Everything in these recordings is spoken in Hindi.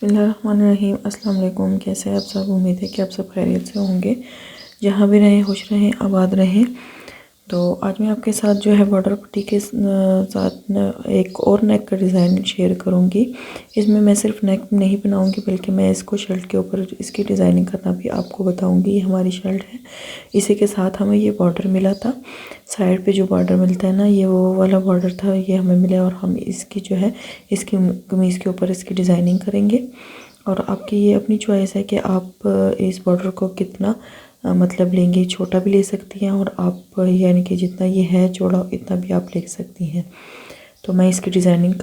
बिस्मिल्लाहिर्रहमानिर्रहीम। अस्सलाम वालेकुम। कैसे हैं आप सब? उम्मीद है कि आप सब खैरियत से होंगे। जहाँ भी रहें खुश रहें, आबाद रहें। तो आज मैं आपके साथ जो है बॉर्डर पट्टी के साथ एक और नेक का डिज़ाइन शेयर करूँगी। इसमें मैं सिर्फ नेक नहीं बनाऊँगी बल्कि मैं इसको शर्ट के ऊपर इसकी डिज़ाइनिंग करना भी आपको बताऊँगी। ये हमारी शर्ट है, इसी के साथ हमें ये बॉर्डर मिला था। साइड पे जो बॉर्डर मिलता है ना, ये वो वाला बॉर्डर था, ये हमें मिला। और हम इसकी जो है इसकी कमीज़ के ऊपर इसकी डिज़ाइनिंग करेंगे। और आपकी ये अपनी चॉइस है कि आप इस बॉर्डर को कितना मतलब लेंगे। छोटा भी ले सकती हैं और आप यानी कि जितना ये है चौड़ा इतना भी आप ले सकती हैं। तो मैं इसकी डिज़ाइनिंग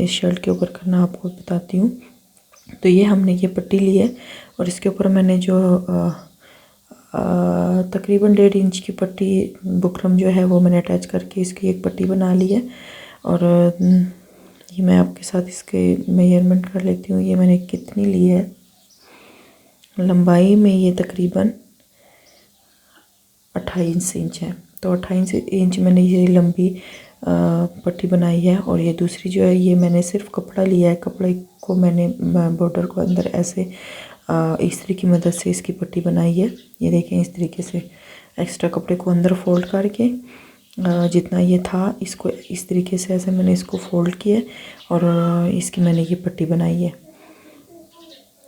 इस शर्ट के ऊपर करना आपको बताती हूँ। तो ये हमने ये पट्टी ली है और इसके ऊपर मैंने जो तकरीबन 1.5 इंच की पट्टी बुकरम जो है वो मैंने अटैच करके इसकी एक पट्टी बना ली है। और ये मैं आपके साथ इसके मेजरमेंट कर लेती हूँ। ये मैंने कितनी ली है, लंबाई में ये तकरीबन 28 इंच है। तो 28 इंच मैंने ये लंबी पट्टी बनाई है। और ये दूसरी जो है ये मैंने सिर्फ कपड़ा लिया है। कपड़े को मैंने बॉर्डर को अंदर ऐसे इस्त्री की मदद से इसकी पट्टी बनाई है। ये देखें, इस तरीके से एक्स्ट्रा कपड़े को अंदर फोल्ड करके जितना ये था इसको इस तरीके से ऐसे मैंने इसको फोल्ड किया और इसकी मैंने ये पट्टी बनाई है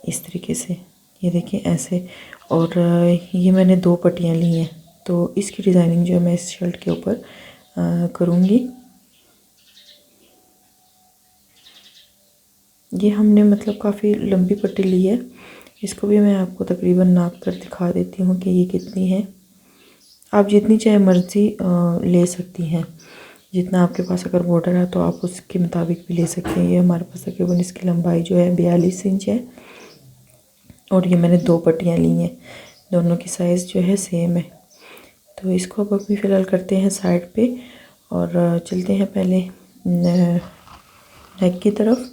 इस तरीके से। ये देखिए ऐसे। और ये मैंने 2 पट्टियाँ ली हैं। तो इसकी डिज़ाइनिंग जो है मैं इस शर्ट के ऊपर करूँगी। ये हमने मतलब काफ़ी लंबी पट्टी ली है। इसको भी मैं आपको तकरीबन नाप कर दिखा देती हूँ कि ये कितनी है। आप जितनी चाहे मर्ज़ी ले सकती हैं। जितना आपके पास अगर बॉर्डर है तो आप उसके मुताबिक भी ले सकते हैं। ये हमारे पास तकरीबन इसकी लंबाई जो है 42 इंच है। और ये मैंने 2 पट्टियाँ ली हैं, दोनों की साइज़ जो है सेम है। तो इसको अब अभी फ़िलहाल करते हैं साइड पे और चलते हैं पहले नेक की तरफ।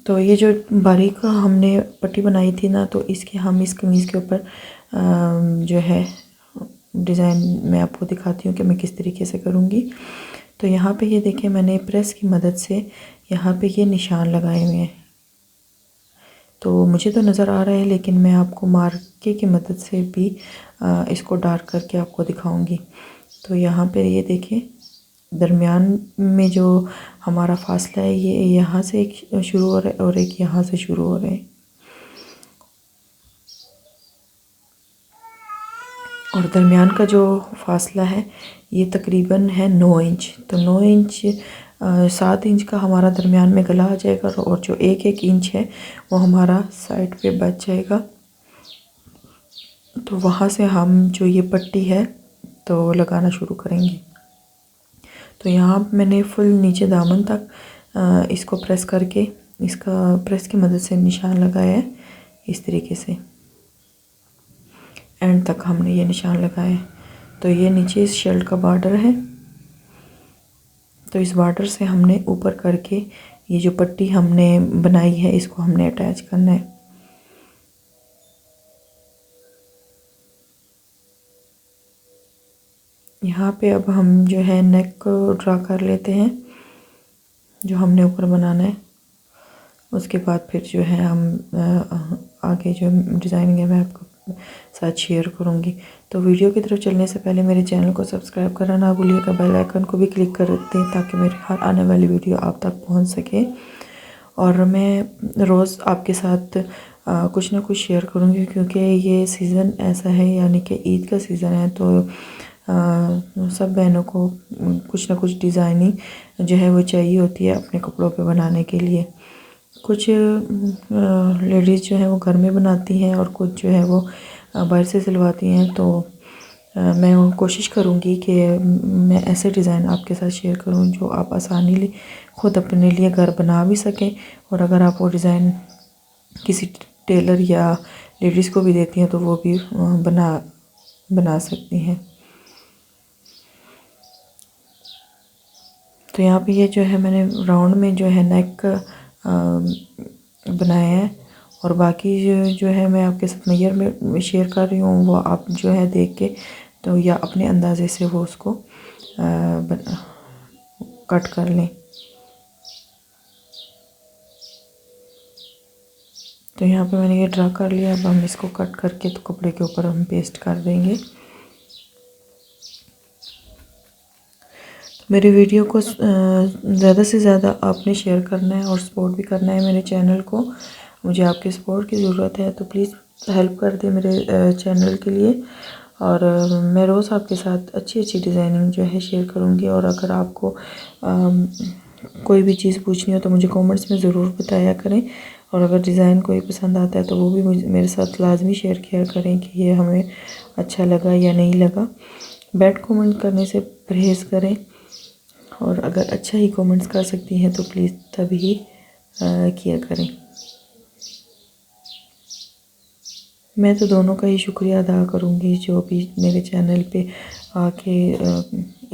तो ये जो बारीक हमने पट्टी बनाई थी ना, तो इसके हम इस कमीज़ के ऊपर जो है डिज़ाइन मैं आपको दिखाती हूँ कि मैं किस तरीके से करूँगी। तो यहाँ पे ये देखिए, मैंने प्रेस की मदद से यहाँ पे ये निशान लगाए हुए हैं। तो मुझे तो नज़र आ रहा है, लेकिन मैं आपको मार्के की मदद से भी इसको डार्क करके आपको दिखाऊंगी। तो यहाँ पे ये देखिए, दरमियान में जो हमारा फासला है ये यहाँ से एक शुरू हो रहा है और एक यहाँ से शुरू हो रहा है। और दरमियान का जो फासला है ये तकरीबन है 9 इंच। तो 9 इंच 7 इंच का हमारा दरमियान में गला आ जाएगा और जो 1-1 इंच है वो हमारा साइड पे बच जाएगा। तो वहाँ से हम जो ये पट्टी है तो लगाना शुरू करेंगे। तो यहाँ मैंने फुल नीचे दामन तक इसको प्रेस करके इसका प्रेस की मदद से निशान लगाया है इस तरीके से। एंड तक हमने ये निशान लगाया है। तो ये नीचे इस शर्ट का बॉर्डर है। तो इस बॉर्डर से हमने ऊपर करके ये जो पट्टी हमने बनाई है इसको हमने अटैच करना है। यहाँ पे अब हम जो है नेक को ड्रा कर लेते हैं, जो हमने ऊपर बनाना है। उसके बाद फिर जो है हम आगे जो डिज़ाइनिंग है मैं आपको साथ शेयर करूँगी। तो वीडियो की तरफ चलने से पहले मेरे चैनल को सब्सक्राइब करना ना भूलिएगा, बेल आइकन को भी क्लिक कर दें ताकि मेरी हर आने वाली वीडियो आप तक पहुँच सके। और मैं रोज़ आपके साथ कुछ ना कुछ शेयर करूँगी, क्योंकि ये सीज़न ऐसा है यानी कि ईद का सीज़न है। तो सब बहनों को कुछ ना कुछ डिज़ाइनिंग जो है वो चाहिए होती है अपने कपड़ों पे बनाने के लिए। कुछ लेडीज़ जो है वो घर में बनाती हैं और कुछ जो है वो बाहर से सिलवाती हैं। तो मैं कोशिश करूँगी कि मैं ऐसे डिज़ाइन आपके साथ शेयर करूँ जो आप आसानी ख़ुद अपने लिए घर बना भी सकें। और अगर आप वो डिज़ाइन किसी टेलर या लेडीज़ को भी देती हैं तो वो भी बना सकती हैं। तो यहाँ पे ये जो है मैंने राउंड में जो है नेक बनाया है। और बाकी जो है मैं आपके साथ मेजर में शेयर कर रही हूँ, वो आप जो है देख के तो या अपने अंदाज़े से वो उसको कट कर लें। तो यहाँ पे मैंने ये ड्रा कर लिया। अब हम इसको कट करके तो कपड़े के ऊपर हम पेस्ट कर देंगे। तो मेरी वीडियो को ज़्यादा से ज़्यादा आपने शेयर करना है और सपोर्ट भी करना है मेरे चैनल को। मुझे आपके सपोर्ट की ज़रूरत है, तो प्लीज़ हेल्प कर दे मेरे चैनल के लिए। और मैं रोज़ आपके साथ अच्छी अच्छी डिज़ाइनिंग जो है शेयर करूँगी। और अगर आपको कोई भी चीज़ पूछनी हो तो मुझे कमेंट्स में ज़रूर बताया करें। और अगर डिज़ाइन कोई पसंद आता है तो वो भी मेरे साथ लाजमी शेयर किया करें कि ये हमें अच्छा लगा या नहीं लगा। बैड कमेंट करने से परहेज़ करें, और अगर अच्छा ही कमेंट्स कर सकती हैं तो प्लीज़ तभी किया करें। मैं तो दोनों का ही शुक्रिया अदा करूँगी जो भी मेरे चैनल पे आके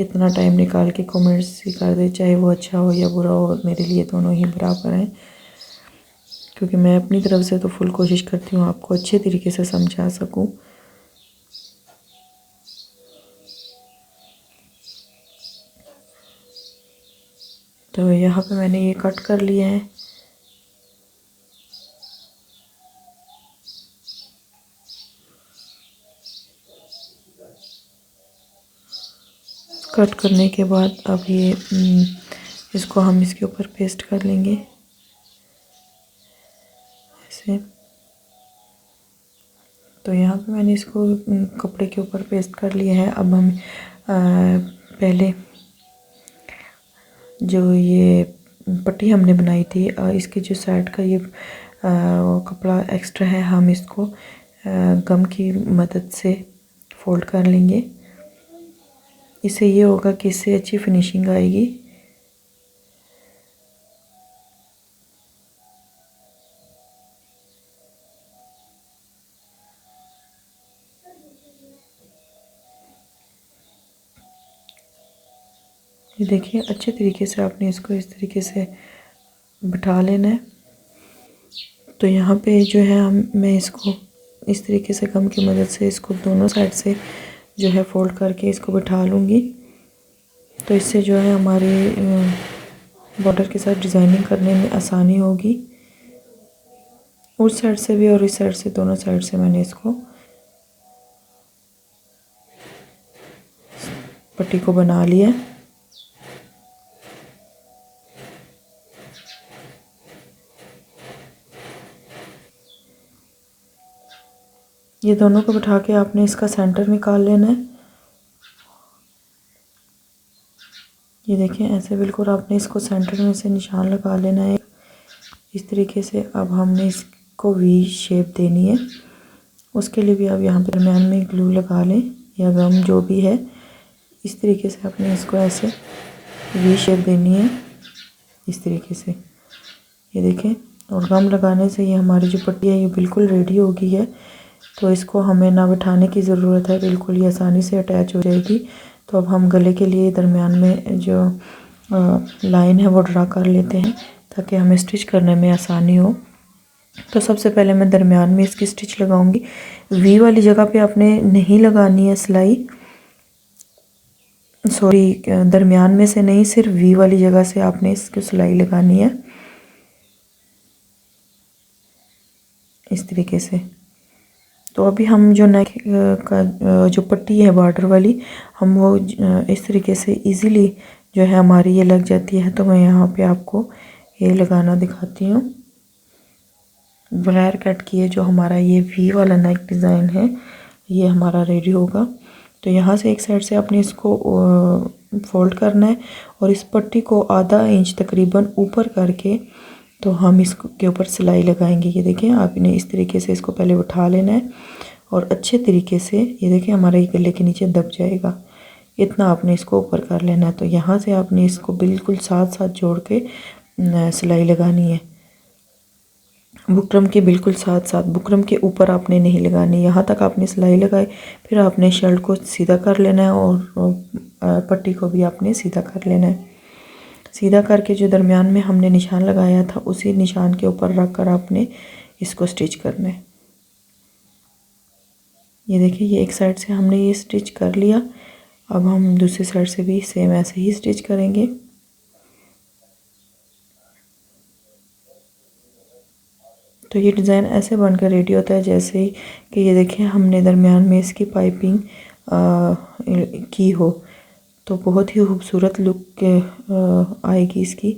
इतना टाइम निकाल के कमेंट्स भी कर दे, चाहे वो अच्छा हो या बुरा हो, मेरे लिए दोनों ही बराबर हैं। क्योंकि मैं अपनी तरफ से तो फुल कोशिश करती हूँ आपको अच्छे तरीके से समझा सकूँ। तो यहाँ पे मैंने ये कट कर लिया है। कट करने के बाद अब ये इसको हम इसके ऊपर पेस्ट कर लेंगे ऐसे। तो यहाँ पे मैंने इसको कपड़े के ऊपर पेस्ट कर लिया है। अब हम पहले जो ये पट्टी हमने बनाई थी, इसके जो साइड का ये कपड़ा एक्स्ट्रा है, हम इसको गम की मदद से फोल्ड कर लेंगे। इससे ये होगा कि इससे अच्छी फिनिशिंग आएगी। ये देखिए, अच्छे तरीके से आपने इसको इस तरीके से बिठा लेना है। तो यहाँ पे जो है मैं इसको इस तरीके से गम की मदद से इसको दोनों साइड से जो है फोल्ड करके इसको बिठा लूँगी। तो इससे जो है हमारे बॉर्डर के साथ डिज़ाइनिंग करने में आसानी होगी। उस साइड से भी और इस साइड से, दोनों साइड से मैंने इसको पट्टी को बना लिया। ये दोनों को बिठा के आपने इसका सेंटर निकाल लेना है। ये देखें, ऐसे बिल्कुल आपने इसको सेंटर में से निशान लगा लेना है इस तरीके से। अब हमने इसको वी शेप देनी है। उसके लिए भी आप यहाँ पे दरम्यान में ग्लू लगा लें या गम, जो भी है। इस तरीके से आपने इसको ऐसे वी शेप देनी है इस तरीके से। ये देखें, और गम लगाने से ये हमारी जो पट्टी है ये बिल्कुल रेडी हो गई है। तो इसको हमें ना बिठाने की ज़रूरत है, बिल्कुल ये आसानी से अटैच हो जाएगी। तो अब हम गले के लिए दरमियान में जो लाइन है वो ड्रा कर लेते हैं ताकि हमें स्टिच करने में आसानी हो। तो सबसे पहले मैं दरमियान में इसकी स्टिच लगाऊंगी। वी वाली जगह पे आपने नहीं लगानी है सिलाई, सॉरी, दरमियान में से नहीं, सिर्फ वी वाली जगह से आपने इसकी सिलाई लगानी है इस तरीके से। तो अभी हम जो नेक का जो पट्टी है बॉर्डर वाली, हम वो इस तरीके से इजीली जो है हमारी ये लग जाती है। तो मैं यहाँ पे आपको ये लगाना दिखाती हूँ। बगैर कट किए जो हमारा ये वी वाला नेक डिज़ाइन है ये हमारा रेडी होगा। तो यहाँ से एक साइड से आपने इसको फोल्ड करना है और इस पट्टी को आधा इंच तकरीबन ऊपर करके तो हम इसके ऊपर सिलाई लगाएंगे। ये देखें, आपने इस तरीके से इसको पहले उठा लेना है और अच्छे तरीके से, ये देखें, हमारा ये गले के नीचे दब जाएगा। इतना आपने इसको ऊपर कर लेना है। तो यहाँ से आपने इसको बिल्कुल साथ साथ जोड़ के सिलाई लगानी है। बुकरम के बिल्कुल साथ साथ, बुकरम के ऊपर आपने नहीं लगानी। यहाँ तक आपने सिलाई लगाई, फिर आपने शर्ट को सीधा कर लेना है और पट्टी को भी आपने सीधा कर लेना है। सीधा करके जो दरमियान में हमने निशान लगाया था उसी निशान के ऊपर रख कर आपने इसको स्टिच करना है। ये देखिए, ये एक साइड से हमने ये स्टिच कर लिया। अब हम दूसरी साइड से भी सेम ऐसे ही स्टिच करेंगे। तो ये डिज़ाइन ऐसे बनकर रेडी होता है जैसे ही कि ये देखिए हमने दरमियान में इसकी पाइपिंग की हो, तो बहुत ही खूबसूरत लुक आएगी इसकी।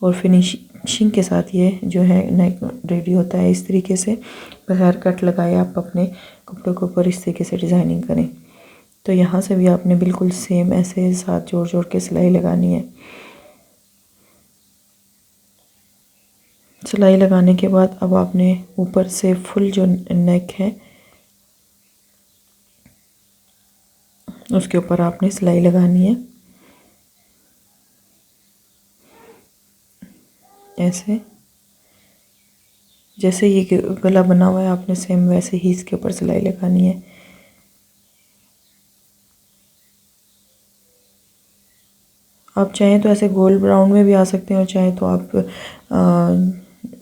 और फिनिशिंग के साथ ये जो है नेक रेडी होता है इस तरीके से, बगैर कट लगाए आप अपने कपड़ों के ऊपर इस तरीके से डिज़ाइनिंग करें। तो यहाँ से भी आपने बिल्कुल सेम ऐसे साथ जोड़ जोड़ के सिलाई लगानी है। सिलाई लगाने के बाद अब आपने ऊपर से फुल जो नेक है उसके ऊपर आपने सिलाई लगानी है ऐसे। जैसे ये गला बना हुआ है आपने सेम वैसे ही इसके ऊपर सिलाई लगानी है। आप चाहें तो ऐसे गोल्ड ब्राउन में भी आ सकते हैं और चाहें तो आप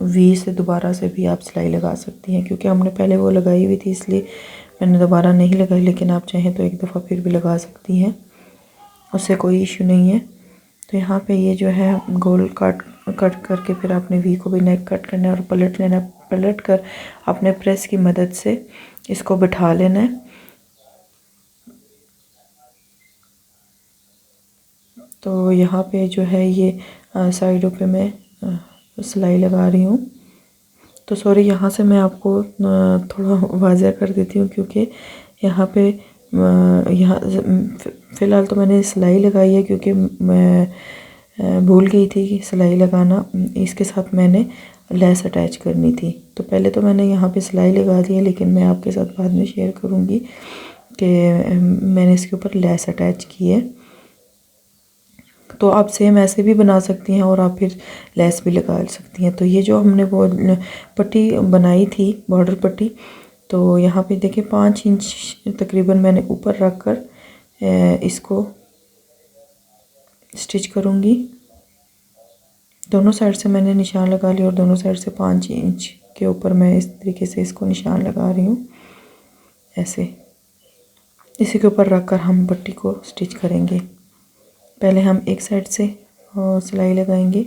वी से दोबारा से भी आप सिलाई लगा सकती हैं, क्योंकि हमने पहले वो लगाई हुई थी इसलिए मैंने दोबारा नहीं लगाई, लेकिन आप चाहें तो एक दफ़ा फिर भी लगा सकती हैं, उससे कोई इशू नहीं है। तो यहाँ पे ये जो है गोल कट करके फिर आपने वी को भी नेक कट करना है और पलट लेना है। पलट कर अपने प्रेस की मदद से इसको बिठा लेना है। तो यहाँ पे जो है ये साइडों पे मैं सिलाई लगा रही हूँ। तो सॉरी, यहाँ से मैं आपको थोड़ा वाज़ह कर देती हूँ, क्योंकि यहाँ पे यहाँ फ़िलहाल तो मैंने सिलाई लगाई है क्योंकि मैं भूल गई थी कि सिलाई लगाना। इसके साथ मैंने लेस अटैच करनी थी, तो पहले तो मैंने यहाँ पे सिलाई लगा दी है, लेकिन मैं आपके साथ बाद में शेयर करूँगी कि मैंने इसके ऊपर लेस अटैच की है। तो आप सेम ऐसे भी बना सकती हैं और आप फिर लेस भी लगा सकती हैं। तो ये जो हमने वो पट्टी बनाई थी, बॉर्डर पट्टी, तो यहाँ पे देखिए 5 इंच तकरीबन मैंने ऊपर रख कर इसको स्टिच करूँगी। दोनों साइड से मैंने निशान लगा लिया और दोनों साइड से 5 इंच के ऊपर मैं इस तरीके से इसको निशान लगा रही हूँ ऐसे। इसी के ऊपर रख कर हम पट्टी को स्टिच करेंगे। पहले हम एक साइड से सिलाई लगाएंगे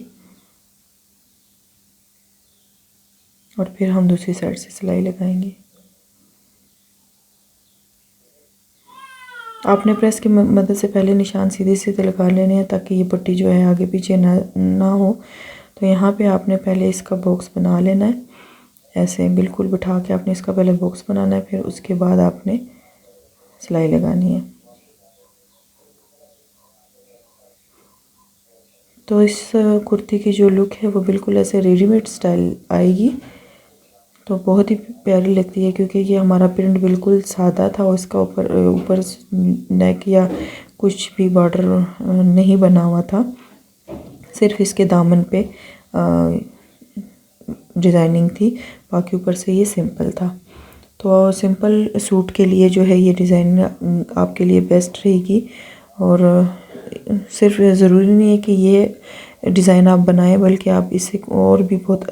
और फिर हम दूसरी साइड से सिलाई लगाएंगे। आपने प्रेस की मदद से पहले निशान सीधे सीधे लगा लेने हैं ताकि ये पट्टी जो है आगे पीछे ना हो। तो यहाँ पे आपने पहले इसका बॉक्स बना लेना है ऐसे, बिल्कुल बिठा के आपने इसका पहले बॉक्स बनाना है, फिर उसके बाद आपने सिलाई लगानी है। तो इस कुर्ती की जो लुक है वो बिल्कुल ऐसे रेडीमेड स्टाइल आएगी, तो बहुत ही प्यारी लगती है, क्योंकि ये हमारा प्रिंट बिल्कुल सादा था और इसका ऊपर नेक या कुछ भी बॉर्डर नहीं बना हुआ था, सिर्फ इसके दामन पे डिज़ाइनिंग थी, बाकी ऊपर से ये सिंपल था। तो सिंपल सूट के लिए जो है ये डिज़ाइन आपके लिए बेस्ट रहेगी। और सिर्फ ज़रूरी नहीं है कि ये डिज़ाइन आप बनाएं, बल्कि आप इसे और भी बहुत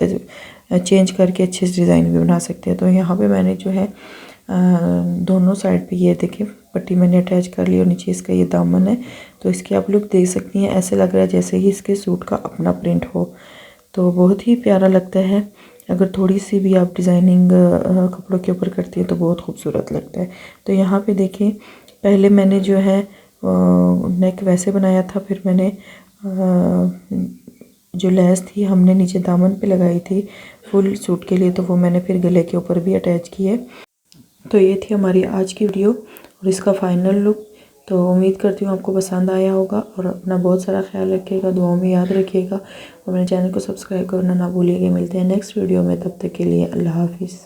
चेंज करके अच्छे से डिज़ाइन भी बना सकते हैं। तो यहाँ पे मैंने जो है दोनों साइड पे ये देखिए पट्टी मैंने अटैच कर ली और नीचे इसका ये दामन है। तो इसकी आप लुक देख सकती हैं, ऐसे लग रहा है जैसे ही इसके सूट का अपना प्रिंट हो, तो बहुत ही प्यारा लगता है। अगर थोड़ी सी भी आप डिज़ाइनिंग कपड़ों के ऊपर करती हैं तो बहुत खूबसूरत लगता है। तो यहाँ पे देखिए पहले मैंने जो है नेक वैसे बनाया था, फिर मैंने जो लेस थी हमने नीचे दामन पे लगाई थी फुल सूट के लिए, तो वो मैंने फिर गले के ऊपर भी अटैच की है। तो ये थी हमारी आज की वीडियो और इसका फाइनल लुक। तो उम्मीद करती हूँ आपको पसंद आया होगा और अपना बहुत सारा ख्याल रखिएगा, दुआओं में याद रखिएगा और मेरे चैनल को सब्सक्राइब करना ना भूलिएगा। मिलते हैं नेक्स्ट वीडियो में, तब तक के लिए अल्लाह हाफिज़।